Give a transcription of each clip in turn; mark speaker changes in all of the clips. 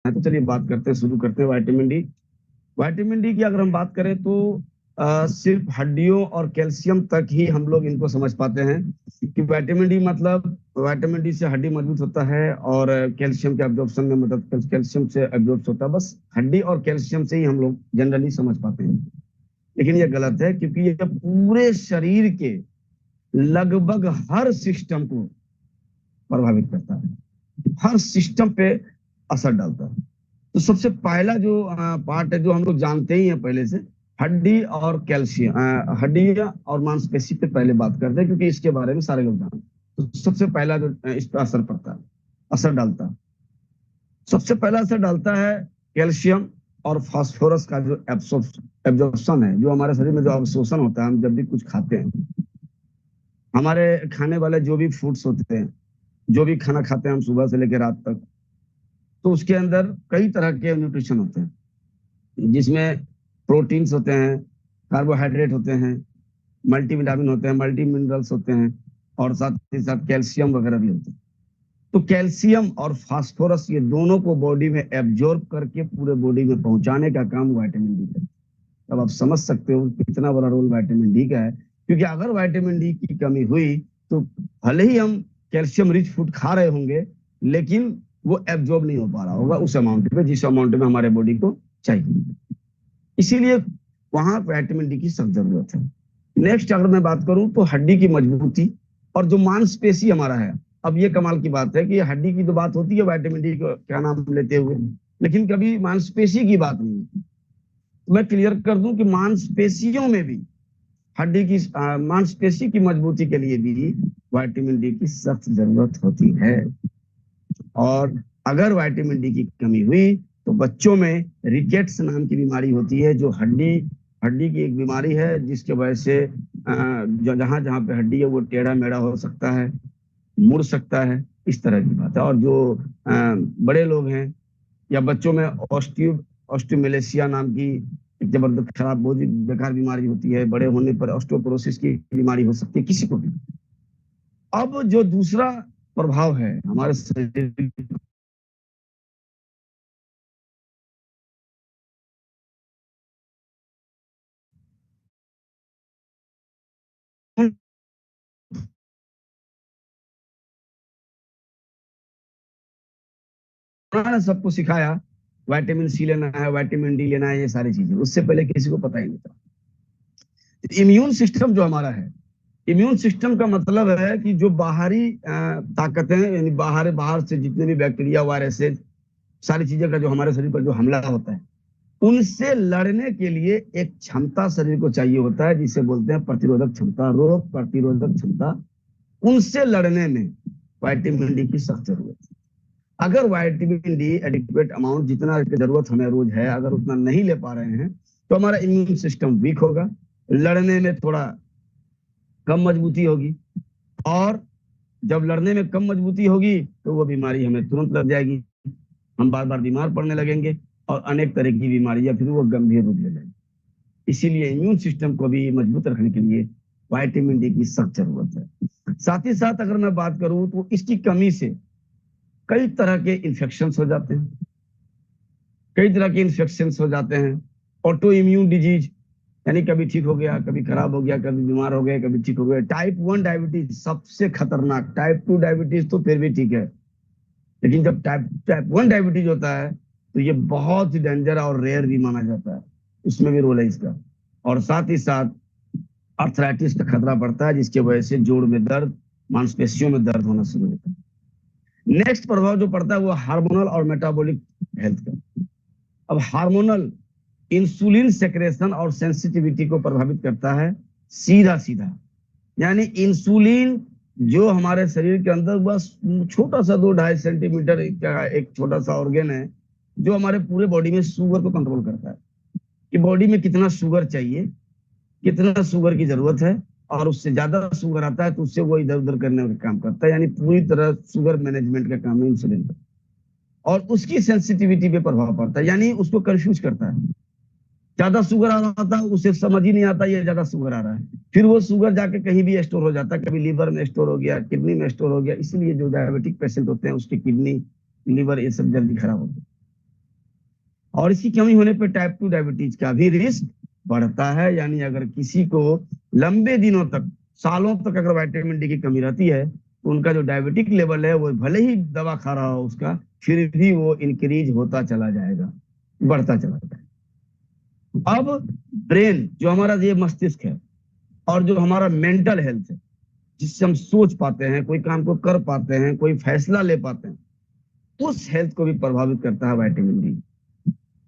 Speaker 1: है। तो चलिए बात करते हैं, शुरू करते हैं विटामिन डी। विटामिन डी की अगर हम बात करें तो सिर्फ हड्डियों और कैल्शियम तक ही हम लोग इनको समझ पाते हैं कि विटामिन डी मतलब विटामिन डी से हड्डी मजबूत होता है और कैल्शियम के एब्जॉर्प्शन में मदद, कैल्शियम से एब्जॉर्ब होता है। बस हड्डी और कैल्शियम से ही हम लोग जनरली समझ पाते हैं, लेकिन ये गलत है क्योंकि ये पूरे शरीर के लगभग हर सिस्टम को प्रभावित करता है, हर सिस्टम पे असर डालता है। तो सबसे पहला जो पार्ट है जो हम लोग जानते ही हैं पहले से, हड्डी और कैल्शियम, हड्डी और मांसपेशी पे पहले बात करते हैं क्योंकि इसके बारे में सारे लोग जानते हैं। तो सबसे पहला जो इस पर असर पड़ता है, असर डालता है, सबसे पहला असर डालता है कैल्शियम और फास्फोरस का जो एब्जॉर्प्शन है, जो हमारे शरीर में जो अवशोषण होता है। हम जब भी कुछ खाते हैं, हमारे खाने वाले जो भी फूड्स होते हैं, जो भी खाना खाते हैं हम सुबह से लेकर रात तक, तो उसके अंदर कई तरह के न्यूट्रिशन होते हैं, जिसमें प्रोटीन्स होते हैं, कार्बोहाइड्रेट होते हैं, मल्टीविटामिन होते हैं, मल्टी मिनरल्स होते हैं, और साथ ही साथ कैल्शियम वगैरह भी होते हैं। तो कैल्शियम और फास्फोरस ये दोनों को बॉडी में एब्जॉर्ब करके पूरे बॉडी में पहुंचाने का काम विटामिन डी करता है। अब आप समझ सकते हो कितना बड़ा रोल विटामिन डी का है, क्योंकि अगर विटामिन डी की कमी हुई तो भले ही हम कैल्शियम रिच फूड खा रहे होंगे, लेकिन वो एब्जॉर्ब नहीं हो पा रहा होगा उस अमाउंट पे, जिस अमाउंट में हमारे बॉडी को चाहिए। इसीलिए वहां विटामिन डी की सख्त जरूरत है। नेक्स्ट अगर मैं बात करूं तो हड्डी की मजबूती और जो मांसपेशी हमारा है। अब ये कमाल की बात है कि हड्डी की तो बात होती है विटामिन डी को क्या नाम लेते हुए, लेकिन कभी मांसपेशी की बात नहीं होती। तो मैं क्लियर कर दूं कि मांसपेशियों में भी हड्डी की मांसपेशी की मजबूती के लिए भी विटामिन डी की सख्त जरूरत होती है। और अगर विटामिन डी की कमी हुई तो बच्चों में रिकेट्स नाम की बीमारी होती है, जो हड्डी हड्डी की एक बीमारी है, जिसके वजह से जहां जहां पे हड्डी है वो टेढ़ा मेढ़ा हो सकता है, मुड़ सकता है, इस तरह की बात है। और जो बड़े लोग हैं या बच्चों में ऑस्टियोमेलेशिया नाम की एक जबरदस्त खराब बहुत ही बेकार बीमारी होती है, बड़े होने पर ऑस्टियोपोरोसिस की बीमारी हो सकती है किसी को भी। अब जो दूसरा प्रभाव है हमारे शरीर ने सबको सिखाया विटामिन सी लेना है, विटामिन डी लेना है, ये सारी चीजें उससे पहले किसी को पता ही नहीं था। इम्यून सिस्टम जो हमारा है, इम्यून सिस्टम का मतलब है कि जो बाहरी ताकतें, यानी बाहर बाहर से जितने भी बैक्टीरिया, वायरसेस, सारी चीजें का जो हमारे शरीर पर जो हमला होता है, उनसे लड़ने के लिए एक क्षमता शरीर को चाहिए होता है, जिसे बोलते हैं प्रतिरोधक क्षमता, रोग प्रतिरोधक क्षमता। उनसे लड़ने में विटामिन डी की सख्त जरूरत है। अगर विटामिन डी एडिक्वेट अमाउंट जितना जरूरत हमें रोज है, अगर उतना नहीं ले पा रहे हैं, तो हमारा इम्यून सिस्टम वीक होगा, लड़ने में थोड़ा कम मजबूती होगी, और जब लड़ने में कम मजबूती होगी तो वो बीमारी हमें तुरंत लग जाएगी, हम बार बार बीमार पड़ने लगेंगे, और अनेक तरह की बीमारियां फिर वो गंभीर रूप ले लेंगे। इसीलिए इम्यून सिस्टम को भी मजबूत रखने के लिए विटामिन डी की सख्त जरूरत है। साथ ही साथ अगर मैं बात करूं तो इसकी कमी से कई तरह के इन्फेक्शन हो जाते हैं, कई तरह के इन्फेक्शन हो जाते हैं। ऑटो इम्यून डिजीज, यानी कभी ठीक हो गया, कभी खराब हो गया, कभी बीमार हो गए, कभी ठीक हो गया। टाइप 1 डायबिटीज सबसे खतरनाक, टाइप 2 डायबिटीज तो फिर भी ठीक है, लेकिन जब टाइप टाइप 1 डायबिटीज होता है तो ये बहुत ही डेंजर और रेयर भी माना जाता है, उसमें भी रोल है इसका। और साथ ही साथ अर्थराइटिस का खतरा बढ़ता है, जिसकी वजह से जोड़ में दर्द, मांसपेशियों में दर्द होना शुरू होता है। नेक्स्ट प्रभाव जो पड़ता है वो हार्मोनल और मेटाबॉलिक हेल्थ का। अब हार्मोनल इंसुलिन सेक्रेशन और सेंसिटिविटी को प्रभावित करता है सीधा सीधा। यानी इंसुलिन जो हमारे शरीर के अंदर बस छोटा सा 2-2.5 सेंटीमीटर का एक छोटा सा ऑर्गेन है, जो हमारे पूरे बॉडी में शुगर को कंट्रोल करता है कि बॉडी में कितना शुगर चाहिए, कितना शुगर की जरूरत है, और उससे ज्यादा शुगर आता है तो उससे वो इधर उधर करने का काम करता है। यानी पूरी तरह शुगर मैनेजमेंट का काम है इंसुलिन का। और उसकी सेंसिटिविटी पे प्रभाव पड़ता है, यानी उसको कंफ्यूज करता है। ज्यादा शुगर आ रहा था, उसे समझ ही नहीं आता ये ज्यादा शुगर आ रहा है, फिर वो शुगर जाके कहीं भी स्टोर हो जाता है, कभी लीवर में स्टोर हो गया, किडनी में स्टोर हो गया। इसलिए जो डायबिटिक पेशेंट होते हैं उसकी किडनी, लीवर, ये सब जल्दी खराब होते हैं। और इसकी कमी होने पर टाइप 2 डायबिटीज का भी रिस्क बढ़ता है। यानी अगर किसी को लंबे दिनों तक, सालों तक अगर विटामिन डी की कमी रहती है, तो उनका जो डायबिटिक लेवल है वो भले ही दवा खा रहा हो उसका, फिर भी वो इंक्रीज होता चला जाएगा, बढ़ता चला जाएगा। अब ब्रेन, जो हमारा ये मस्तिष्क है, और जो हमारा मेंटल हेल्थ है, जिससे हम सोच पाते हैं, कोई काम को कर पाते हैं, कोई फैसला ले पाते हैं, उस हेल्थ को भी प्रभावित करता है विटामिन डी।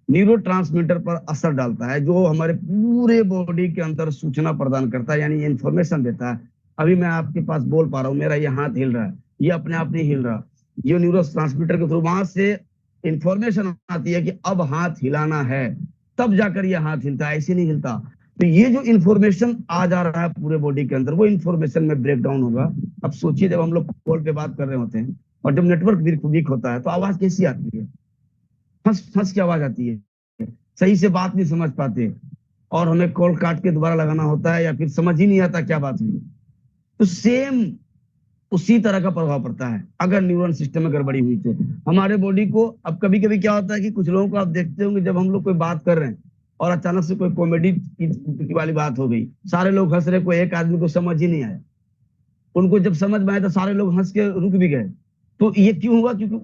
Speaker 1: न्यूरोट्रांसमीटर पर असर डालता है, जो हमारे पूरे बॉडी के अंदर सूचना प्रदान करता है, यानी इंफॉर्मेशन देता है। अभी मैं आपके पास बोल पा रहा हूँ, मेरा ये हाथ हिल रहा है, ये अपने आप नहीं हिल रहा, ये न्यूरो ट्रांसमीटर के थ्रू वहां से इंफॉर्मेशन आती है कि अब हाथ हिलाना है, तब जाकर ये हाथ हिलता है, ऐसे नहीं हिलता। तो ये जो इंफॉर्मेशन आ जा रहा है पूरे बॉडी के अंदर, वो इंफॉर्मेशन में ब्रेक डाउन होगा। अब सोचिए, जब हम लोग कॉल पे बात कर रहे होते हैं और जब नेटवर्क वीक होता है, तो आवाज कैसी आती है? फंस फंस की आवाज आती है, सही से बात नहीं समझ पाते, और हमें कॉल काट के दोबारा लगाना होता है, या फिर समझ ही नहीं आता क्या बात हुई। तो सेम उसी तरह का प्रभाव पड़ता है अगर न्यूरल सिस्टम में गड़बड़ी हुई तो हमारे बॉडी को। अब कभी कभी क्या होता है कि कुछ लोगों को आप देखते होंगे, जब हम लोग कोई बात कर रहे हैं और अचानक से कोई कॉमेडी की वाली बात हो गई, सारे लोग हंस रहे, कोई एक आदमी को समझ ही नहीं आया, उनको जब समझ में आया तो सारे लोग हंस के रुक भी गए। तो ये क्यों हुआ? क्योंकि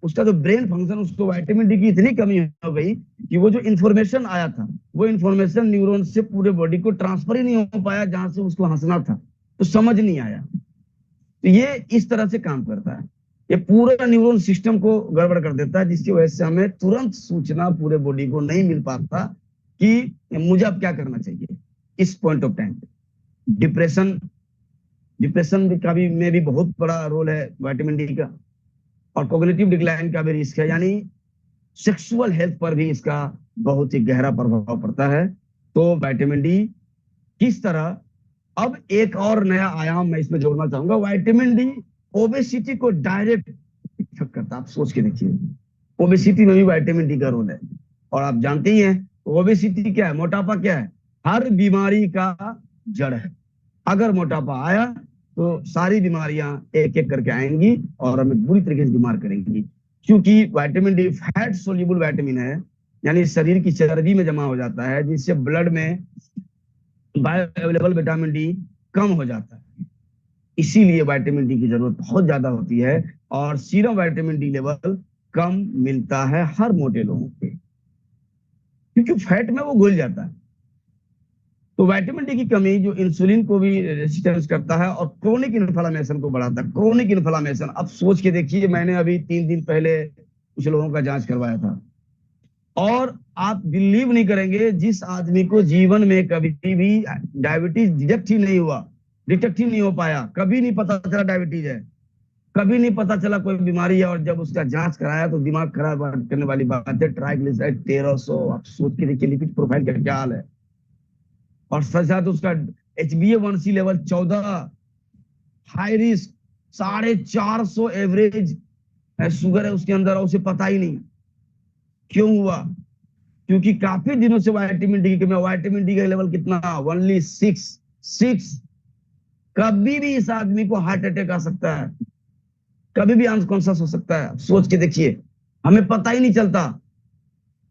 Speaker 1: उसका जो ब्रेन फंक्शन, उसको विटामिन डी की इतनी कमी हो गई कि वो जो इन्फॉर्मेशन आया था, वो इन्फॉर्मेशन न्यूरॉन से पूरे बॉडी को ट्रांसफर ही नहीं हो पाया, जहां से उसको हंसना था, तो समझ नहीं आया। तो ये इस तरह से काम करता है, ये पूरा न्यूरॉन सिस्टम को गड़बड़ कर देता है, जिसकी वजह से हमें तुरंत सूचना पूरे बॉडी को नहीं मिल पाता कि मुझे अब क्या करना चाहिए इस पॉइंट ऑफ टाइम पे। डिप्रेशन डिप्रेशन का भी में भी बहुत बड़ा रोल है विटामिन डी का, और कॉग्निटिव डिक्लाइन का भी रिस्क है, यानी सेक्सुअल हेल्थ पर भी इसका बहुत ही गहरा प्रभाव पड़ता है। तो विटामिन डी किस तरह, अब एक और नया आयाम मैं इसमें जोड़ना चाहूंगा, विटामिन डी ओबेसिटी को डायरेक्ट इफेक्ट करता है। आप सोच के देखिए, ओबेसिटी में भी विटामिन डी का रोल है, और आप जानते ही हैं ओबेसिटी क्या है, मोटापा क्या है, हर बीमारी का जड़ है। अगर मोटापा आया तो सारी बीमारियां एक एक करके आएंगी और हमें बुरी तरीके से बीमार करेंगी, क्योंकि vitamin D fat soluble vitamin है, यानी शरीर की चर्बी में जमा हो जाता है, जिससे ब्लड में बायो अवेलेबल विटामिन डी कम हो जाता है। इसीलिए विटामिन डी की जरूरत बहुत ज्यादा होती है, और सीरम विटामिन डी लेवल कम मिलता है हर मोटे लोगों के, क्योंकि फैट में वो घुल जाता है। तो विटामिन डी की कमी जो इंसुलिन को भी रेजिस्टेंस करता है और क्रोनिक इन्फ्लेमेशन को बढ़ाता है। क्रोनिक इन्फ्लेमेशन, अब सोच के देखिए, मैंने अभी 3 दिन पहले कुछ लोगों का जांच करवाया था, और आप बिलीव नहीं करेंगे, जिस आदमी को जीवन में कभी भी डायबिटीज डिटेक्ट ही नहीं हो पाया, कभी नहीं पता चला डायबिटीज है, कभी नहीं पता चला कोई बीमारी है, और जब उसका जांच कराया तो दिमाग खराब करने वाली बात है, ट्राइग्लिसराइड 1300। आप सोच के देखिए लिपिड प्रोफाइल का क्या हाल है, और साथ साथ उसका HbA1c level 14, high risk 450 average sugar है उसके अंदर, और उसे पता ही नहीं। क्यों हुआ? क्योंकि काफी दिनों से विटामिन डी की कमी। विटामिन डी का लेवल कितना? ओनली 6। कभी भी इस आदमी को हार्ट अटैक आ सकता है, कभी भी अनकॉन्शियस हो सकता है। सोच के देखिए, हमें पता ही नहीं चलता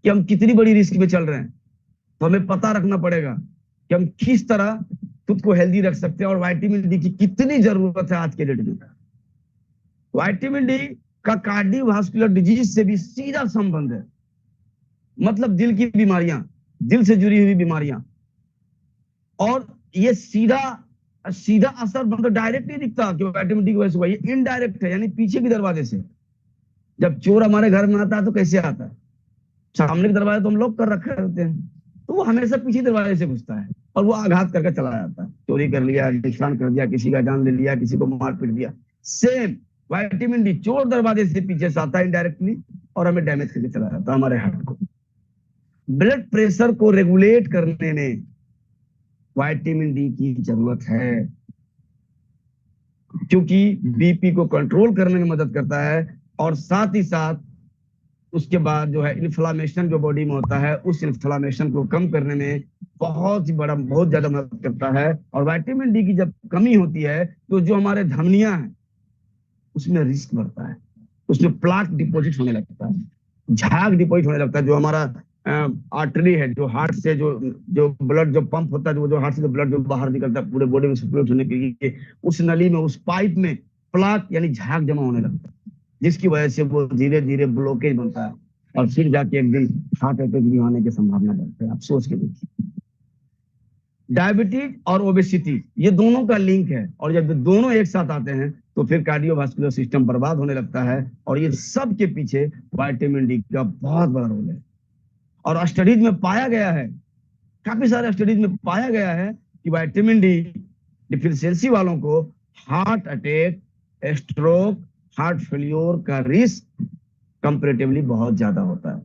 Speaker 1: कि हम कितनी बड़ी रिस्क में चल रहे हैं। तो हमें पता रखना पड़ेगा कि हम किस तरह खुद को हेल्दी रख सकते हैं, और विटामिन डी की कितनी जरूरत है आज के डेट में। विटामिन डी का कार्डियोवास्कुलर डिजीज से भी सीधा संबंध है, मतलब दिल की बीमारियां, दिल से जुड़ी हुई बीमारियां। और ये सीधा सीधा असर मतलब डायरेक्ट नहीं दिखता कि विटामिन डी की वजह से हुआ, ये इनडायरेक्ट है, यानी पीछे के दरवाजे से। जब चोर हमारे घर में आता है तो कैसे आता है? सामने के दरवाजे तो हम लोग कर रखे होते हैं, तो वो हमेशा पीछे दरवाजे से घुसता है, और वो आघात करके चला जाता है। चोरी कर लिया, नुकसान कर दिया, किसी का जान ले लिया, किसी को मार पीट दिया। सेम विटामिन डी चोर दरवाजे से पीछे से आता है इनडायरेक्टली, और हमें डैमेज करके चला जाता है हमारे हार्ट को। ब्लड प्रेशर को रेगुलेट करने में विटामिन डी की जरूरत है, क्योंकि बीपी को कंट्रोल करने में मदद करता है, और साथ ही साथ उसके बाद जो है इन्फ्लामेशन जो बॉडी में होता है, उस इन्फ्लामेशन को कम करने में बहुत ज्यादा मदद करता है। और विटामिन डी की जब कमी होती है तो जो हमारे धमनियां हैं उसमें रिस्क बढ़ता है, उसमें प्लाक डिपॉजिट होने लगता है। झाग डिपॉजिट होने लगता है। जो हमारा आर्टरी है, जो हार्ट से जो जो ब्लड जो पंप होता है, जो हार्ट से जो ब्लड जो बाहर निकलता है पूरे बॉडी में सर्कुलेट होने के लिए, उस नली में, उस पाइप में प्लाक यानी झाग जमा होने लगता है, जिसकी वजह से वो धीरे धीरे ब्लॉकेज बनता है और फिर जाके एक दिन हार्ट अटैक भी होने की संभावना बढ़ती है। आप सोच के देखिए। डायबिटीज और ओबेसिटी ये दोनों का लिंक है, और जब दोनों एक साथ आते हैं तो फिर कार्डियोवास्कुलर सिस्टम बर्बाद होने लगता है। और ये सब के पीछे विटामिन डी का बहुत बड़ा रोल है। और स्टडीज में पाया गया है, काफी सारे स्टडीज में पाया गया है कि विटामिन डी डिफिशियंसी वालों को heart attack, stroke, heart failure का रिस्क कंपेरेटिवली बहुत ज्यादा होता है।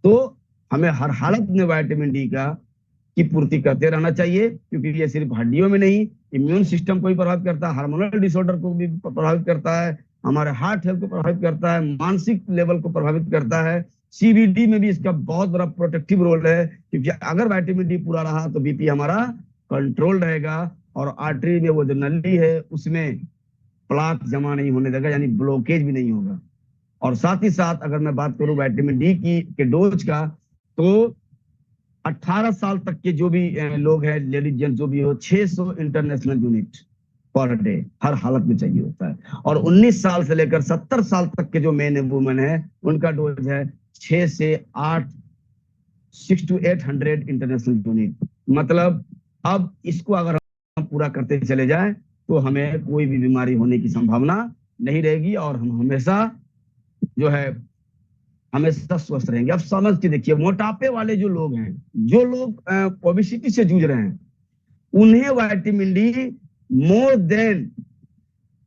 Speaker 1: तो हमें हर हालत में विटामिन डी की पूर्ति करते रहना चाहिए, क्योंकि ये सिर्फ हड्डियों में नहीं, इम्यून सिस्टम को भी प्रभावित करता है, हार्मोनल डिसऑर्डर को भी प्रभावित करता है, हमारे हार्ट हेल्थ को प्रभावित करता है, मानसिक लेवल को प्रभावित करता है। सीबीडी में भी इसका बहुत बड़ा प्रोटेक्टिव रोल है, क्योंकि अगर विटामिन डी पूरा रहा तो बीपी हमारा कंट्रोल रहेगा, और आर्टरी में वो जो नली है उसमें प्लाक जमा नहीं होने देगा, यानी ब्लॉकेज भी नहीं होगा। और साथ ही साथ अगर मैं बात करूं विटामिन डी की के डोज का, तो 18 साल तक के जो भी लोग हैं, लेडीज जेंट्स जो भी हो, 600 इंटरनेशनल यूनिट पर डे हर हालत में चाहिए होता है। और 19 साल से लेकर 70 साल तक के जो मेन एंड वुमेन है, उनका डोज है 6 से 8, 6 to 800 इंटरनेशनल यूनिट। मतलब अब इसको अगर हम पूरा करते चले जाएं तो हमें कोई भी बीमारी होने की संभावना नहीं रहेगी, और हम हमेशा जो है हमेशा स्वस्थ रहेंगे। अब समझ के देखिए, मोटापे वाले जो लोग हैं, जो लोग ओबेसिटी से जूझ रहे हैं, उन्हें vitamin D more than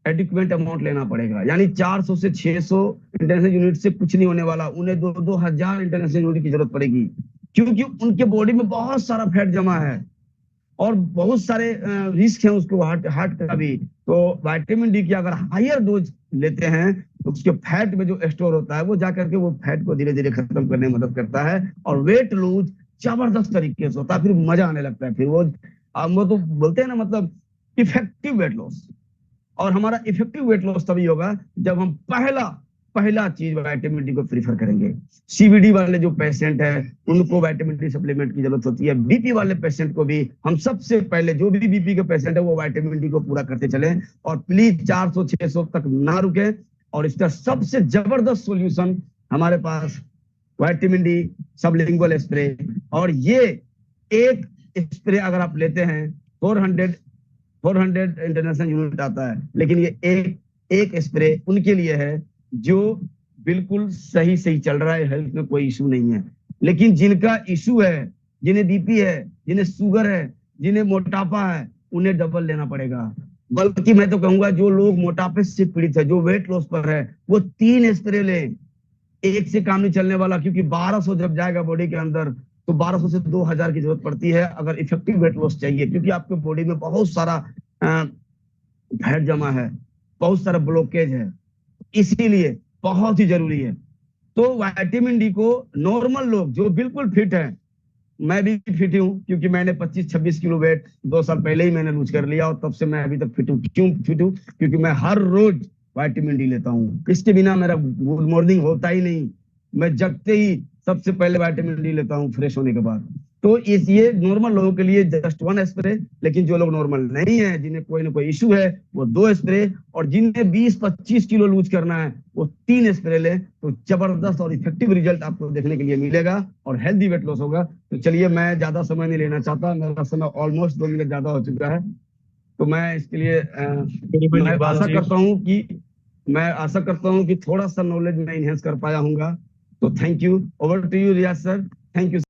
Speaker 1: adequate amount लेना पड़ेगा। यानी 400 से 600 इंटरनेशनल यूनिट से कुछ नहीं होने वाला, उन्हें 2-2000 इंटरनेशनल यूनिट की जरूरत पड़ेगी, क्योंकि उनके बॉडी में बहुत सारा फैट जमा है और बहुत सारे रिस्क है उसको, हार्ट का भी। तो विटामिन डी की अगर हायर डोज लेते हैं तो उसके फैट में जो स्टोर होता है वो जाकर के वो फैट को धीरे धीरे खत्म करने में मदद करता है, और वेट लूज जबरदस्त तरीके से होता है। फिर मजा आने लगता है, फिर वो तो बोलते हैं ना, मतलब इफेक्टिव वेट लॉस। और हमारा इफेक्टिव वेट लॉस तभी होगा जब हम पहला चीज विटामिन डी को प्रीफर करेंगे। सीबीडी वाले जो पेशेंट है उनको विटामिन डी सप्लीमेंट की जरूरत होती है। बीपी वाले पेशेंट को भी हम सबसे पहले, जो भी बीपी के पेशेंट है वो विटामिन डी को पूरा करते चले, और प्लीज 400-600 तक ना रुके। और इसका सबसे जबरदस्त सॉल्यूशन हमारे पास विटामिन डी सबलिंगुअल स्प्रे। और ये एक स्प्रे अगर आप लेते हैं 400 इंटरनेशनल यूनिट आता है, लेकिन ये एक स्प्रे उनके लिए है जो बिल्कुल सही चल रहा है, हेल्थ में कोई इशू नहीं है। लेकिन जिनका इशू है, जिन्हें बीपी है, जिन्हें शुगर है, जिन्हें मोटापा है, उन्हें डबल लेना पड़ेगा। बल्कि मैं तो कहूंगा जो लोग मोटापे से पीड़ित है, जो वेट लॉस पर है, वो 3 स्प्रे ले। एक से काम नहीं चलने वाला, क्योंकि 1200 जब जाएगा बॉडी के अंदर तो 1200 से 2000 की जरूरत पड़ती है अगर इफेक्टिव वेट लॉस चाहिए, क्योंकि आपके बॉडी में बहुत सारा फैट जमा है, बहुत सारा ब्लॉकेज है, इसीलिए बहुत ही जरूरी है। तो विटामिन डी को नॉर्मल लोग जो बिल्कुल फिट है, मैं भी फिट हूँ, क्योंकि मैंने 25-26 किलो वेट 2 साल पहले ही मैंने लूज कर लिया, और तब से मैं अभी तक फिट हूँ। क्यों फिट हूँ? क्योंकि मैं हर रोज विटामिन डी लेता हूँ। इसके बिना मेरा गुड मॉर्निंग होता ही नहीं। मैं जगते ही सबसे पहले विटामिन डी लेता हूँ फ्रेश होने के बाद। तो ये नॉर्मल लोगों के लिए जस्ट 1 स्प्रे, लेकिन जो लोग नॉर्मल नहीं है, जिन्हें कोई ना कोई इशू है, वो 2 स्प्रे, और जिन्हें 20-25 किलो लूज करना है वो 3 स्प्रे ले, तो जबरदस्त और इफेक्टिव रिजल्ट आपको देखने के लिए मिलेगा और हेल्दी वेट लॉस होगा। तो चलिए, मैं ज्यादा समय नहीं लेना चाहता, मेरा समय ऑलमोस्ट 2 मिनट ज्यादा हो चुका है। तो मैं इसके लिए मैं आशा करता हूँ कि थोड़ा सा नॉलेज मैं इनहेंस कर पाया हूँ। तो thank you. Over to you Riyaz sir. Thank you.